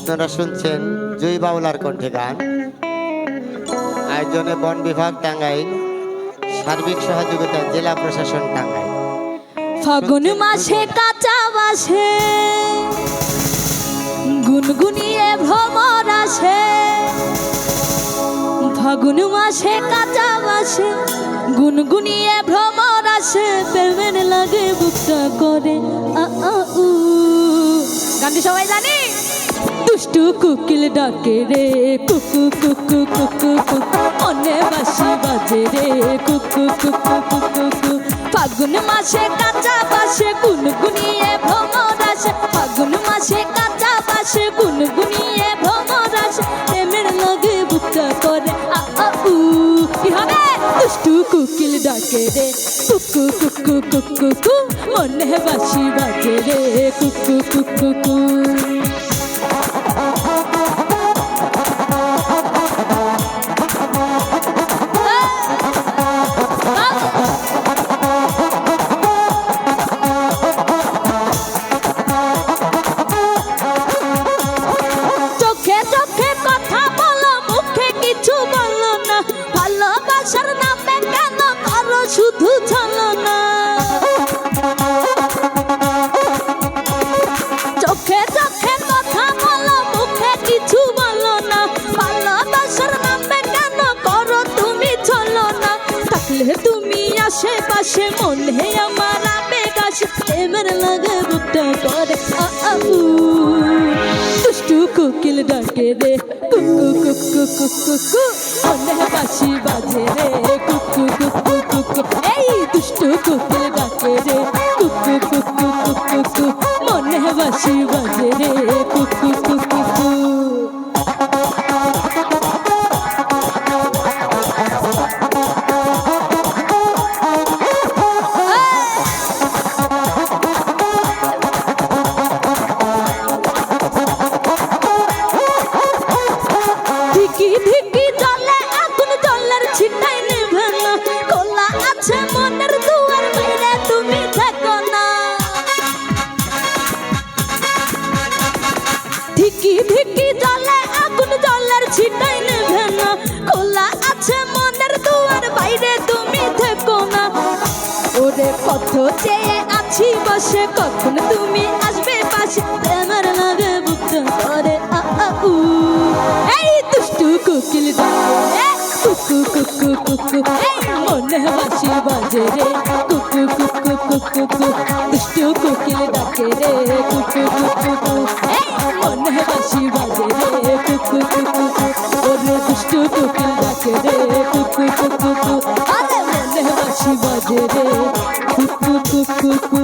আপনারা শুনছেন জুই বাউলার কণ্ঠে গান। আয়োজনে বন বিভাগ টাঙ্গাইল, সার্বিক সহযোগিতা জেলা প্রশাসন টাঙ্গাইল। ফাগুন মাসে কাঁচা বাসে গুনগুনিয়ে ভ্রমর আসে, ফাগুন মাসে কাঁচা বাসে গুনগুনিয়ে ভ্রমর আসে, প্রেমের লাগে বুকটা করে আ আ উ। গানটি সবাই জানি। দুষ্টু কুকিল ডাকে রে কুকু কুকু কুকু কুকু, অনে বাঁশি বাজে রে কুকু কুকু কুকু কু। ফাগুন মাসে কাঁচা বাসে গুনগুনিয়ে ভ্রমর আসে, ফাগুন মাসে কাঁচা বাসে গুনগুনিয়ে ভ্রমর আসে, প্রেমের লাগে বুকটা করে আ আ উ। কি হবে? দুষ্টু কুকিল ডাকে রে কুকু কুকু কুকু কু, মনে বাঁশি বাজে রে কুকু কুকু কু। চোখে চোখে কথা বলো, মুখে কিছু বলো না, ভালোবাসার নামে কেন করো শুধু ছলনা। চোখে চোখে কথা বলো, মুখে কিছু বলো না, ভালোবাসার নামে কেন করো তুমি ছলনা। থাকলে তুমি আশেপাশে মনে আমার আবেগ আসে, প্রেমের লাগে বুকটা করে আ আ উ। দুষ্টু কোকিল ডাকে রে কুকু কুকু কুকু কু, মনে বাঁশি বাজে রে কুকু কুকু কুকু। এই দুষ্টু কোকিল ডাকে রে কুকু কুকু কুকু কু, মনে বাঁশি বাজে রে কুকু কুকু কু। ধিকি ধিকি জ্বলে আগুন, জ্বলার ছিটাই নেভে না, খোলা আছে মনের দুয়ার, বাইরে তুমি থাকো না। ধিকি ধিকি জ্বলে আগুন, জ্বলার ছিটাই নেভে না, খোলা আছে মনের দুয়ার, বাইরে তুমি থেকো না। ওরে কত চেয়ে আছি বসে, কখন তুমি আসবে পাশে, প্রেমের লাগে বুকটা করে আ আ উ। এই দুষ্টু কোকিল ডাকে কুকু কুকু কুকু, এই মনে বাঁশি বাজে রে কুকু কুকু কুকু কু। দুষ্টু কোকিল ডাকে রে কুকু কুকু কু, এই মনে বাঁশি বাজে রে কুকু কুকু কু। ওরে দুষ্টু কোকিল ডাকে রে কুকু কুকু কু, আরে মনে বাঁশি বাজে রে কুকু কুকু কু।